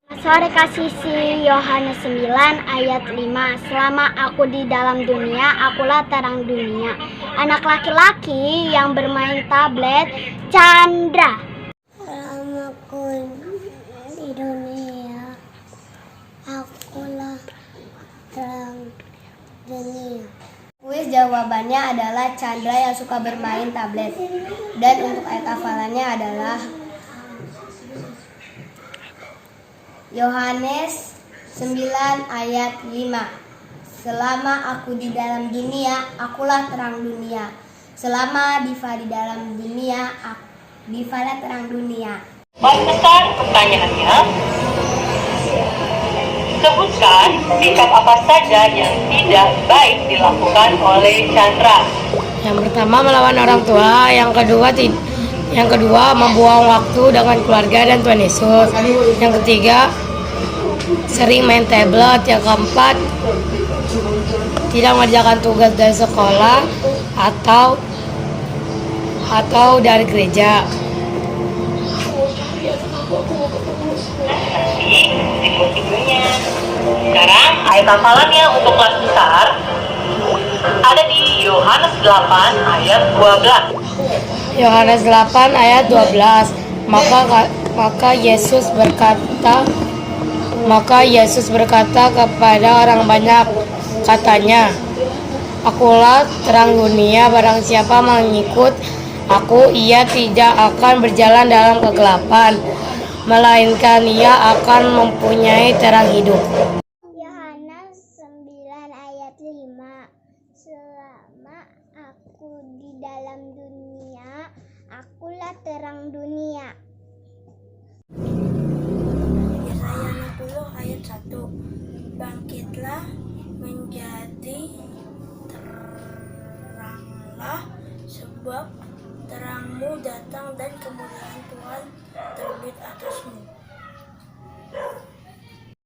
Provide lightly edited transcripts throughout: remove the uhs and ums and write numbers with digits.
Sore kasih Yohanes 9 ayat 5. Selama aku di dalam dunia, akulah terang dunia. Anak laki-laki yang bermain tablet, Chandra. Selama aku di dunia, akulah terang dunia. Kuis jawabannya adalah Chandra yang suka bermain tablet. Dan untuk ayat hafalannya adalah Yohanes 9 ayat 5. Selama aku di dalam dunia, akulah terang dunia. Selama Diva di dalam dunia, Divalah terang dunia. Baik, besar pertanyaannya. Sebutkan sikap apa saja yang tidak baik dilakukan oleh Chandra. Yang pertama melawan orang tua, yang kedua membuang waktu dengan keluarga dan Tuhan Yesus. Yang ketiga sering main tablet. Yang keempat tidak mengerjakan tugas dari sekolah atau dari gereja. Nanti ikut-ikutnya. Sekarang ayat hafalannya untuk kelas besar ada di Yohanes 8 ayat 12. Yohanes 8 ayat 12. Maka Yesus berkata kepada orang banyak, katanya, akulah terang dunia, barang siapa mengikut aku, ia tidak akan berjalan dalam kegelapan, melainkan ia akan mempunyai terang hidup. Yohanes 9 ayat 5. Selama aku di dalam dunia, akulah terang dunia. Yesaya 60 ayat 1. Bangkitlah menjadi teranglah, sebab terangmu datang dan kemuliaan Tuhan terbit atasmu.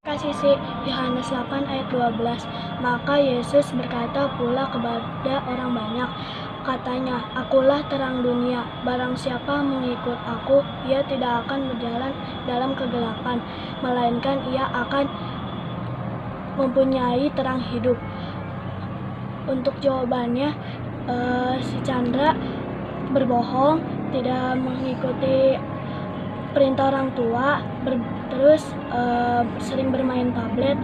Kasih Yohanes 8 ayat 12. Maka Yesus berkata pula kepada orang banyak, katanya, akulah terang dunia, barang siapa mengikut aku, ia tidak akan berjalan dalam kegelapan, melainkan ia akan mempunyai terang hidup. Untuk jawabannya, si Chandra berbohong, tidak mengikuti perintah orang tua, terus sering bermain tablet.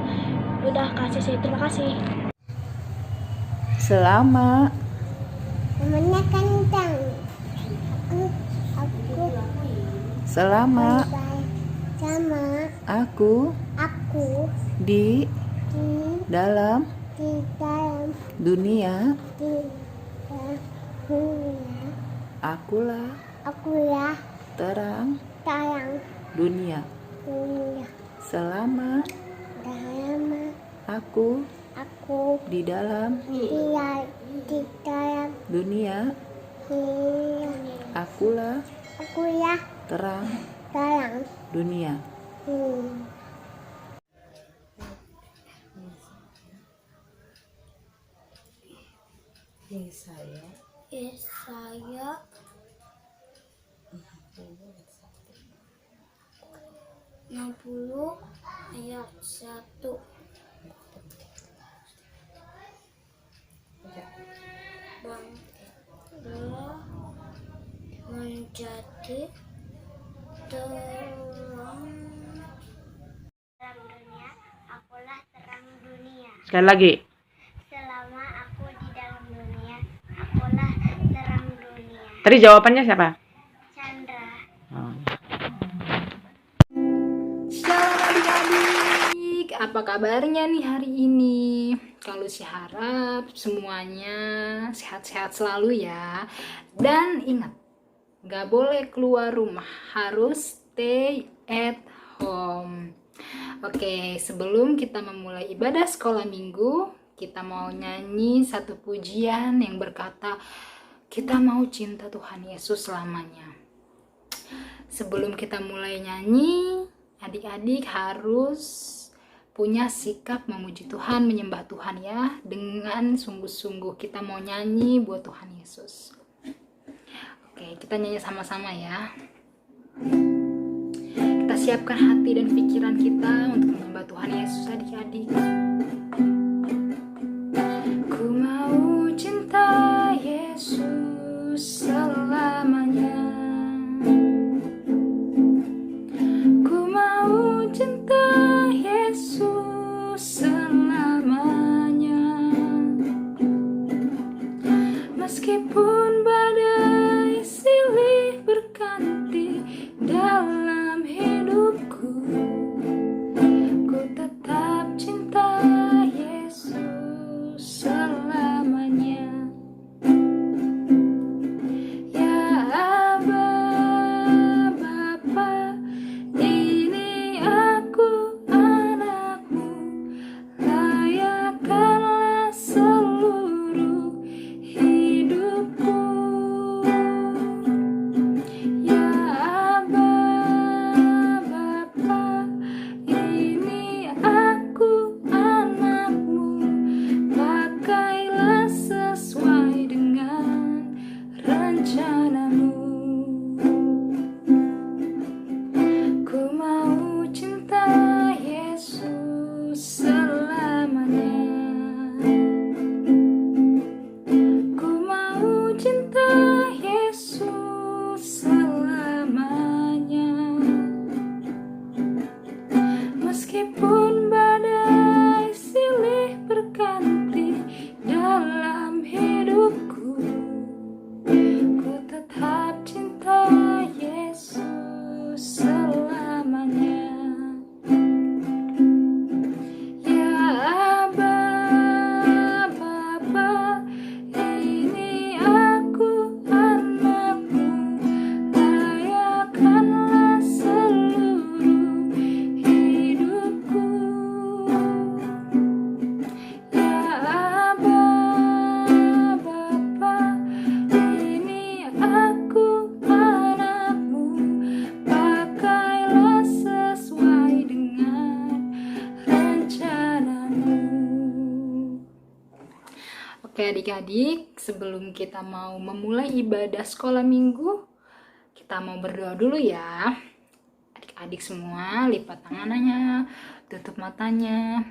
Udah, terima kasih. Selama Namanya kentang. Selama Sama aku aku di di dalam dalam dunia, dunia, akulah akulah terang terang dunia. dunia. Selama aku Aku di dalam di dalam dunia, dunia. akulah Akulah terang terang dunia. dunia. Yesaya 60 ayat 1. Bangkitlah menjadi terang dunia, akulah terang dunia. Sekali lagi. Selama aku di dalam dunia, akulah terang dunia. Tadi jawabannya siapa? Chandra. Shalom adik-adik, apa kabarnya nih hari ini? Kalau sih harap semuanya sehat-sehat selalu ya. Dan ingat, gak boleh keluar rumah, harus stay at home. Oke, sebelum kita memulai ibadah sekolah minggu, kita mau nyanyi satu pujian yang berkata, kita mau cinta Tuhan Yesus selamanya. Sebelum kita mulai nyanyi, adik-adik harus punya sikap memuji Tuhan, menyembah Tuhan ya, dengan sungguh-sungguh. Kita mau nyanyi buat Tuhan Yesus. Oke, kita nyanyi sama-sama ya. Kita siapkan hati dan pikiran kita untuk menyembah Tuhan Yesus adik-adik. Ku mau cinta Yesus selamanya. Ku mau cinta Yesus selamanya. Meskipun badai silih berganti dalam hidupku, ku tetap cinta Yesus selamanya. Ya Aba, Bapa, ini aku anakmu, layakkanlah seluruh hidupku. Ya Aba, Bapa, ini aku anakmu, pakailah sesuai dengan rencanamu. Ku mau cinta Yesus selamanya. Ku mau cinta Yesus selamanya. Meskipun badai silih berganti dalam hidupku, ku tetap cinta Yesus selamanya. Ya Aba, Bapa, ini aku anakmu, layakkanlah seluruh hidupku. Ya Aba, Bapa, ini aku anakmu, pakailah sesuai dengan rencanamu. Oke adik-adik, sebelum kita mau memulai ibadah sekolah minggu, kita mau berdoa dulu ya. Adik-adik semua lipat tangannya, tutup matanya,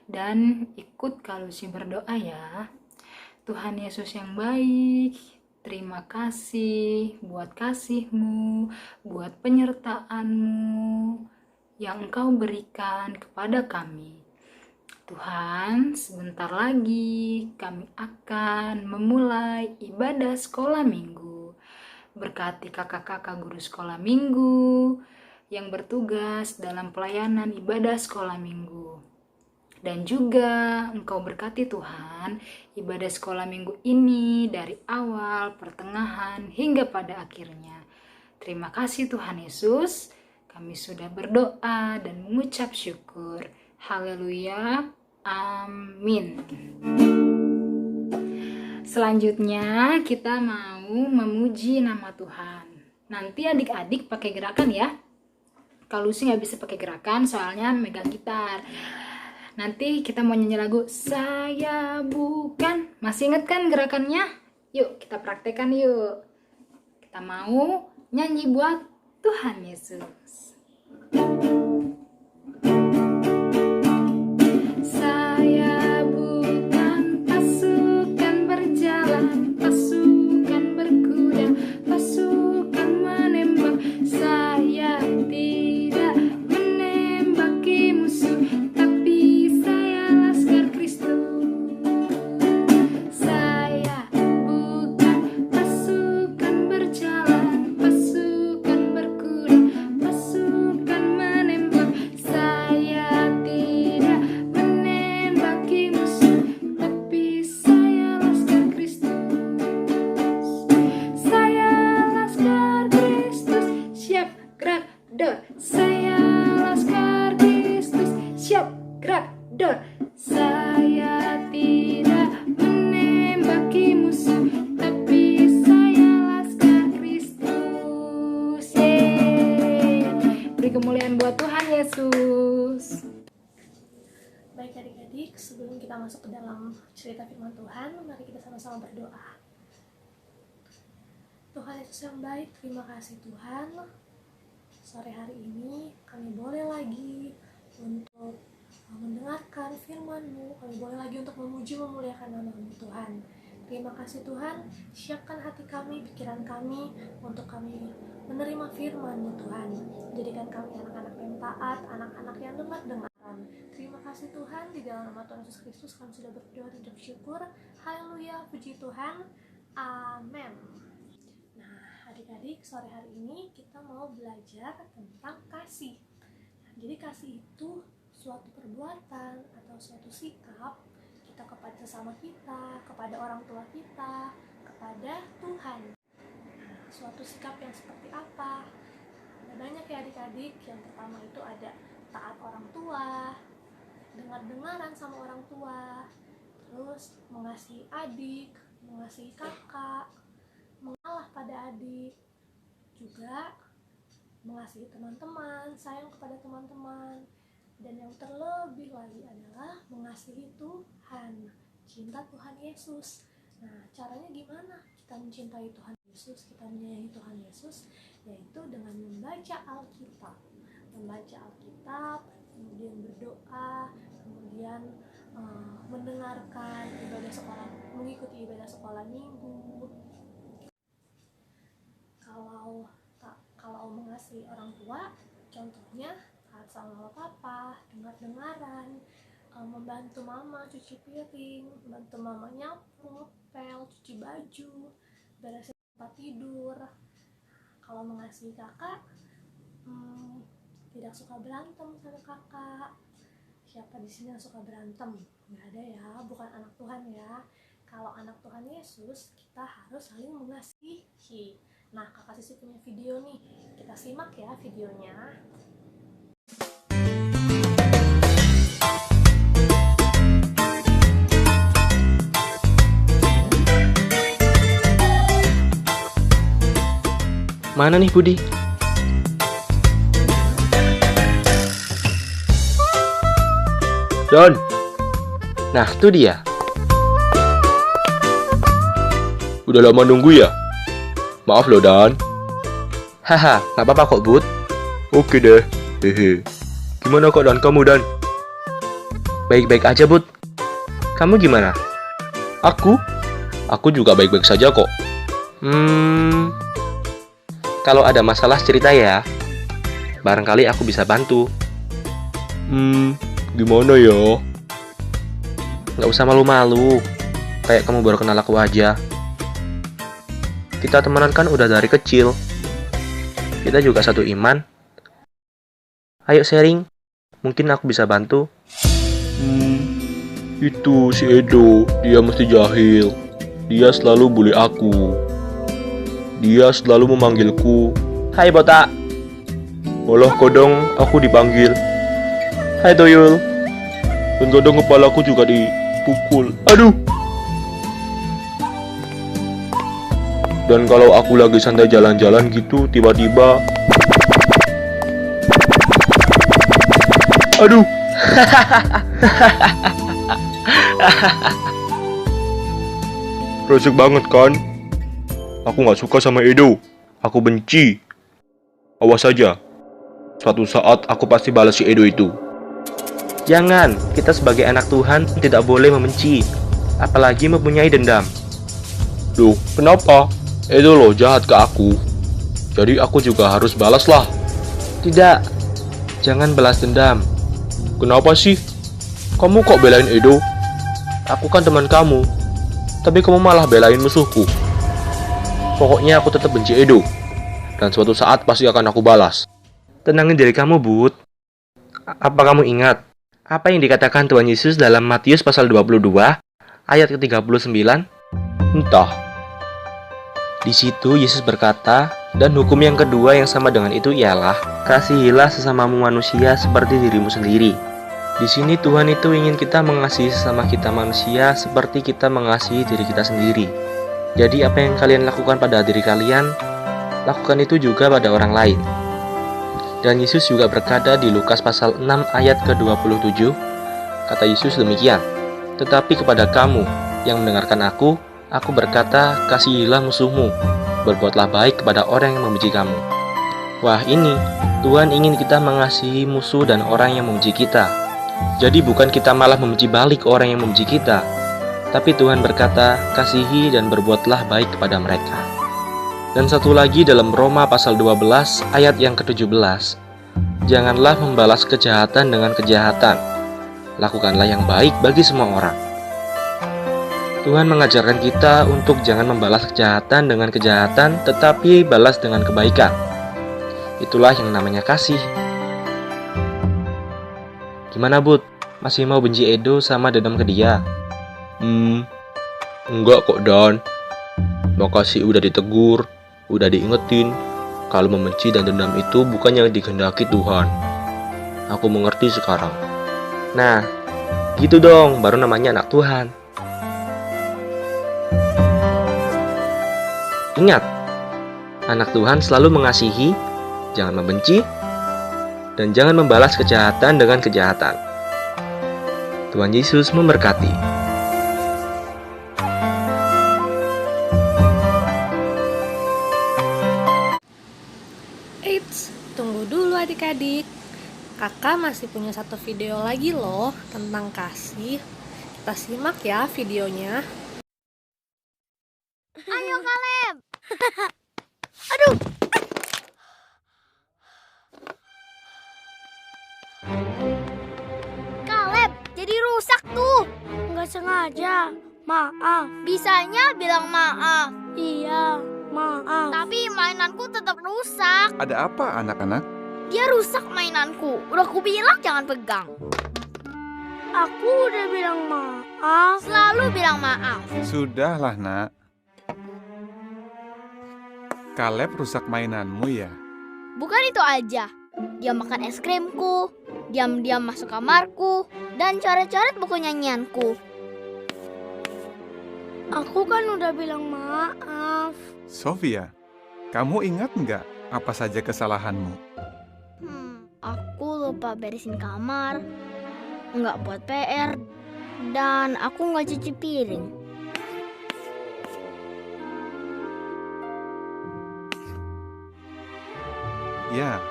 dan ikut Kalusi berdoa ya. Tuhan Yesus yang baik, terima kasih buat kasih-Mu, buat penyertaan-Mu yang Engkau berikan kepada kami. Tuhan, sebentar lagi kami akan memulai ibadah sekolah minggu. Berkati kakak-kakak guru sekolah minggu yang bertugas dalam pelayanan ibadah sekolah minggu. Dan juga Engkau berkati Tuhan ibadah sekolah minggu ini dari awal, pertengahan, hingga pada akhirnya. Terima kasih Tuhan Yesus, kami sudah berdoa dan mengucap syukur. Haleluya, amin. Selanjutnya kita mau memuji nama Tuhan. Nanti adik-adik pakai gerakan ya. Kalau sih nggak bisa pakai gerakan soalnya megang gitar. Nanti kita mau nyanyi lagu Saya Bukan. Masih inget kan gerakannya? Yuk kita praktekkan yuk. Kita mau nyanyi buat Tuhan Yesus. Saya bukan pasukan berjalan, pasukan berkuda, pasukan menembak. Saya tidak menembaki musuh, tapi saya laskar Kristus. Saya bukan pasukan berjalan, pasukan berkuda, pasukan menembak. Saya tidak menembaki musuh, tapi saya laskar Kristus. Saya laskar Kristus, siap gerak dor. Saya laskar Kristus, siap gerak dor. Saya tidak menembaki musuh, tapi saya laskar Kristus. Yeay. Beri kemuliaan buat Tuhan Yesus. Baik adik-adik, sebelum kita masuk ke dalam cerita firman Tuhan, mari kita sama-sama berdoa. Tuhan Yesus yang baik, terima kasih Tuhan. sore hari ini kami boleh lagi untuk mendengarkan firman-Mu, kami boleh lagi untuk memuji memuliakan nama-Mu Tuhan. Terima kasih Tuhan, siapkan hati kami, pikiran kami untuk kami menerima firman-Mu Tuhan. Jadikan kami anak-anak yang taat, anak-anak yang dengar-dengaran. Terima kasih Tuhan, di dalam nama Tuhan Yesus Kristus kami sudah berdoa dan bersyukur. Haleluya, puji Tuhan. Amin. Nah, adik-adik, sore hari ini kita mau belajar tentang kasih. Jadi kasih itu suatu perbuatan atau suatu sikap kita kepada sesama kita, kepada orang tua kita, kepada Tuhan. Nah, suatu sikap yang seperti apa? Ada banyak ya adik-adik. Yang pertama itu ada taat orang tua, dengar-dengaran sama orang tua, terus mengasihi adik, mengasihi kakak, mengalah pada adik, juga mengasihi teman-teman, sayang kepada teman-teman, dan yang terlebih lagi adalah mengasihi Tuhan, cinta Tuhan Yesus. Nah, caranya gimana kita mencintai Tuhan Yesus, kita menyayangi Tuhan Yesus? Yaitu dengan membaca Alkitab, kemudian berdoa, kemudian mendengarkan ibadah sekolah, mengikuti ibadah sekolah minggu. Kalau mengasihi orang tua, contohnya taat sama papa, dengar-dengaran, membantu mama cuci piring, membantu mama nyapu, ngepel, cuci baju, beresin tempat tidur. Kalau mengasihi kakak, tidak suka berantem sama kakak. Siapa di sini yang suka berantem? Nggak ada ya, bukan anak Tuhan ya. Kalau anak Tuhan Yesus, kita harus saling mengasihi. Nah, kakak Sisi punya video nih, kita simak ya videonya. Mana nih Budi? Don. Nah, itu dia. Udah lama nunggu ya? Maaf loh, Don. Haha, nggak apa-apa kok, Bud. Oke deh. Hehe. Gimana kok, Don? Kamu, Don? Baik-baik aja, Bud. Kamu gimana? Aku juga baik-baik saja kok. Kalau ada masalah cerita ya. Barangkali aku bisa bantu. Gimana ya? Nggak usah malu-malu. Kayak kamu baru kenal aku aja. Kita temenan kan udah dari kecil. Kita juga satu iman. Ayo sharing. Mungkin aku bisa bantu. Itu si Edo. Dia mesti jahil. Dia selalu bully aku. Dia selalu memanggilku, "Hai botak." Olah kodong aku dipanggil, "Hai Toyol." Dan kadang kepalaku juga dipukul. Aduh. Dan kalau aku lagi santai jalan-jalan gitu, tiba-tiba aduh. Resik banget kan? Aku gak suka sama Edo. Aku benci. Awas saja. Suatu saat aku pasti balas si Edo itu. Jangan, kita sebagai anak Tuhan tidak boleh membenci, apalagi mempunyai dendam. Duh, kenapa? Edo loh jahat ke aku. Jadi aku juga harus balas lah. Tidak, jangan balas dendam. Kenapa sih? Kamu kok belain Edo? Aku kan teman kamu. Tapi kamu malah belain musuhku. Pokoknya aku tetap benci Edo. Dan suatu saat pasti akan aku balas. Tenangin diri kamu, Bud. Apa kamu ingat apa yang dikatakan Tuhan Yesus dalam Matius pasal 22 ayat ke-39? Entah. Di situ Yesus berkata, dan hukum yang kedua yang sama dengan itu ialah, kasihilah sesamamu manusia seperti dirimu sendiri. Di sini Tuhan itu ingin kita mengasihi sesama kita manusia seperti kita mengasihi diri kita sendiri. Jadi apa yang kalian lakukan pada diri kalian, lakukan itu juga pada orang lain. Dan Yesus juga berkata di Lukas pasal 6 ayat ke-27, kata Yesus demikian, "Tetapi kepada kamu yang mendengarkan aku berkata, kasihilah musuhmu, berbuatlah baik kepada orang yang membenci kamu." Wah ini, Tuhan ingin kita mengasihi musuh dan orang yang membenci kita. Jadi bukan kita malah membenci balik orang yang membenci kita, tapi Tuhan berkata, kasihi dan berbuatlah baik kepada mereka. Dan satu lagi dalam Roma pasal 12 ayat yang ke-17, janganlah membalas kejahatan dengan kejahatan, lakukanlah yang baik bagi semua orang. Tuhan mengajarkan kita untuk jangan membalas kejahatan dengan kejahatan, tetapi balas dengan kebaikan. Itulah yang namanya kasih. Gimana Bud? Masih mau benci Edo sama dendam ke dia? Enggak kok Don. Makasih udah ditegur, udah diingetin. Kalau membenci dan dendam itu bukan yang dikehendaki Tuhan. Aku mengerti sekarang. Nah, gitu dong, baru namanya anak Tuhan. Ingat, anak Tuhan selalu mengasihi, jangan membenci, dan jangan membalas kejahatan dengan kejahatan. Tuhan Yesus memberkati. Eits, tunggu dulu adik-adik. Kakak masih punya satu video lagi loh tentang kasih. Kita simak ya videonya. Ayo Kaleb. Aduh. Kaleb, jadi rusak tuh. Nggak sengaja. Maaf. Bisanya bilang maaf. Iya, maaf. Tapi mainanku tetap rusak. Ada apa anak-anak? Dia rusak mainanku. Udah aku bilang jangan pegang. Aku udah bilang maaf. Selalu bilang maaf. Sudahlah nak. Kaleb rusak mainanmu ya? Bukan itu aja. Dia makan es krimku, diam-diam masuk kamarku, dan coret-coret buku nyanyianku. Aku kan udah bilang maaf. Sofia, kamu ingat nggak apa saja kesalahanmu? Aku lupa beresin kamar, nggak buat PR, dan aku nggak cuci piring. Ya,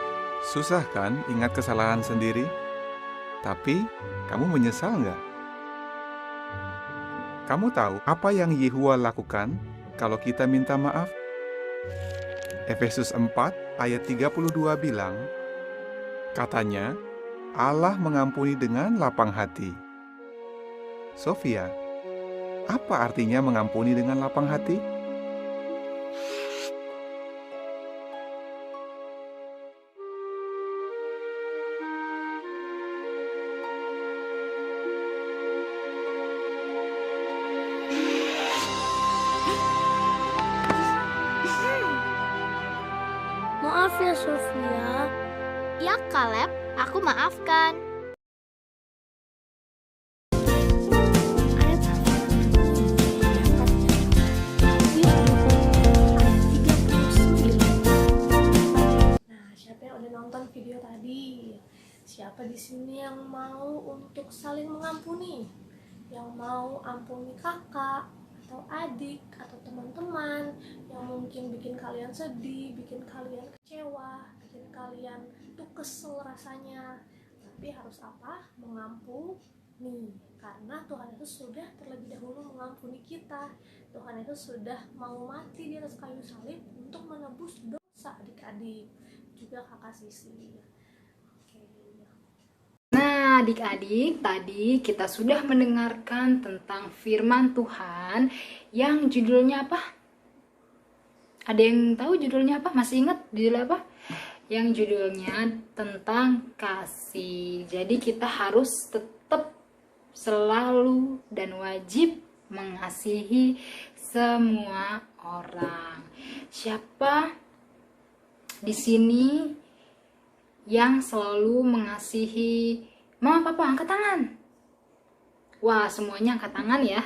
susah kan ingat kesalahan sendiri? Tapi, kamu menyesal nggak? Kamu tahu apa yang Yehua lakukan kalau kita minta maaf? Efesus 4 ayat 32 bilang, katanya, Allah mengampuni dengan lapang hati. Sofia, apa artinya mengampuni dengan lapang hati? Maaf ya Sofia. Ya Kaleb, aku maafkan. Nah, siapa yang udah nonton video tadi? Siapa di sini yang mau untuk saling mengampuni? Yang mau ampuni kakak atau adik atau teman-teman yang mungkin bikin kalian sedih, bikin kalian kecewa, bikin kalian tuh kesel rasanya. Tapi harus apa? Mengampuni. Karena Tuhan itu sudah terlebih dahulu mengampuni kita. Tuhan itu sudah mau mati di atas kayu salib untuk menebus dosa adik-adik. Juga kakak Sisi. Nah, adik-adik, tadi kita sudah mendengarkan tentang firman Tuhan yang judulnya apa? Ada yang tahu judulnya apa? Masih ingat judulnya apa? Yang judulnya tentang kasih. Jadi kita harus tetap selalu dan wajib mengasihi semua orang. Siapa di sini yang selalu mengasihi mama papa? Angkat tangan. Wah, semuanya angkat tangan ya.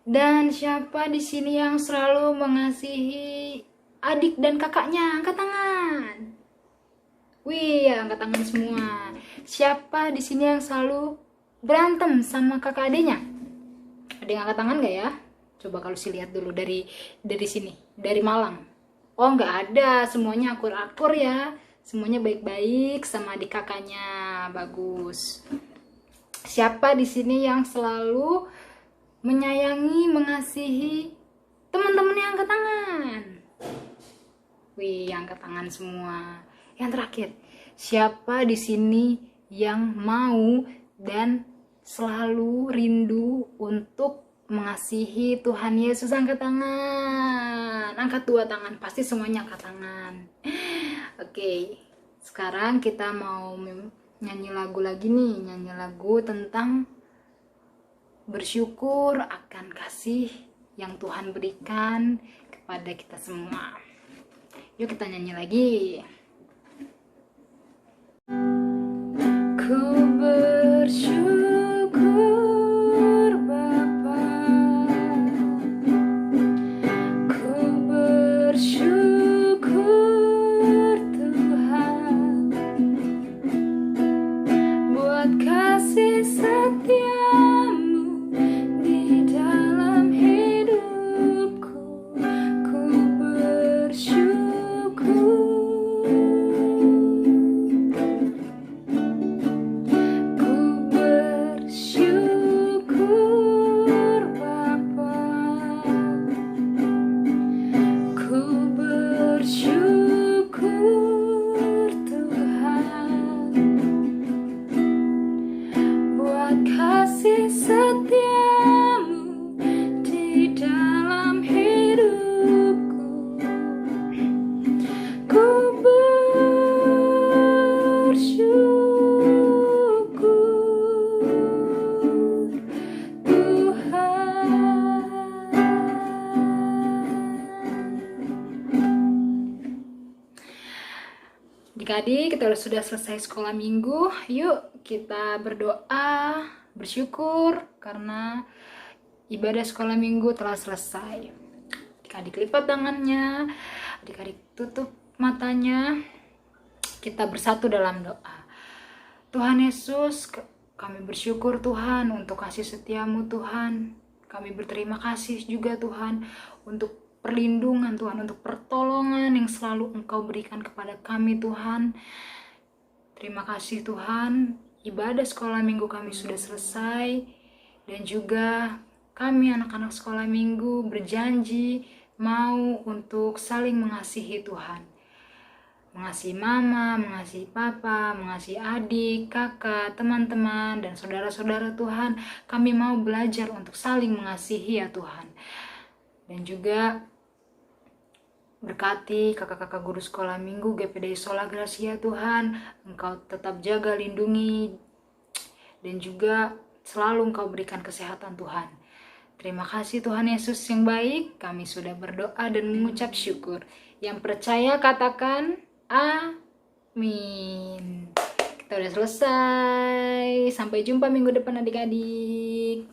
Dan siapa di sini yang selalu mengasihi adik dan kakaknya? Angkat tangan. Wih, angkat tangan semua. Siapa di sini yang selalu berantem sama kakak adiknya? Ada yang angkat tangan nggak ya? Coba kalau sih lihat dulu dari sini, dari Malang. Oh, nggak ada, semuanya akur-akur ya. Semuanya baik-baik sama adik kakaknya. Bagus. Siapa di sini yang selalu menyayangi, mengasihi teman-temannya? Angkat tangan. Wih, angkat tangan semua. Yang terakhir, siapa di sini yang mau dan selalu rindu untuk mengasihi Tuhan Yesus? Angkat tangan. Angkat 2 tangan. Pasti semuanya angkat tangan. Oke. Sekarang kita mau nyanyi lagu lagi nih. Nyanyi lagu tentang bersyukur akan kasih yang Tuhan berikan kepada kita semua. Yuk kita nyanyi lagi. Ku bersyukur Bapa, ku bersyukur Tuhan, buat kasih setiamu di dalam hidupku. Ku bersyukur, ku bersyukur Bapa, ku bersyukur Tuhan, buat kasih setiamu di dalam hidupku. Ku bersyukur Tuhan. Adik-adik, kita sudah selesai sekolah minggu. Yuk kita berdoa, bersyukur karena ibadah sekolah minggu telah selesai. Adik-adik lipat tangannya, adik-adik tutup matanya. Kita bersatu dalam doa. Tuhan Yesus, kami bersyukur Tuhan untuk kasih setiamu Tuhan. Kami berterima kasih juga Tuhan untuk perlindungan Tuhan, untuk pertolongan yang selalu Engkau berikan kepada kami Tuhan. Terima kasih Tuhan, ibadah sekolah minggu kami sudah selesai. Dan juga kami anak-anak sekolah minggu berjanji mau untuk saling mengasihi Tuhan. Mengasihi mama, mengasihi papa, mengasihi adik, kakak, teman-teman, dan saudara-saudara Tuhan. Kami mau belajar untuk saling mengasihi ya Tuhan. Dan juga berkati kakak-kakak guru sekolah minggu GPDI Sola Gracia Tuhan. Engkau tetap jaga, lindungi, dan juga selalu Engkau berikan kesehatan Tuhan. Terima kasih Tuhan Yesus yang baik. Kami sudah berdoa dan mengucap syukur. Yang percaya katakan amin. Kita udah selesai. Sampai jumpa minggu depan adik-adik.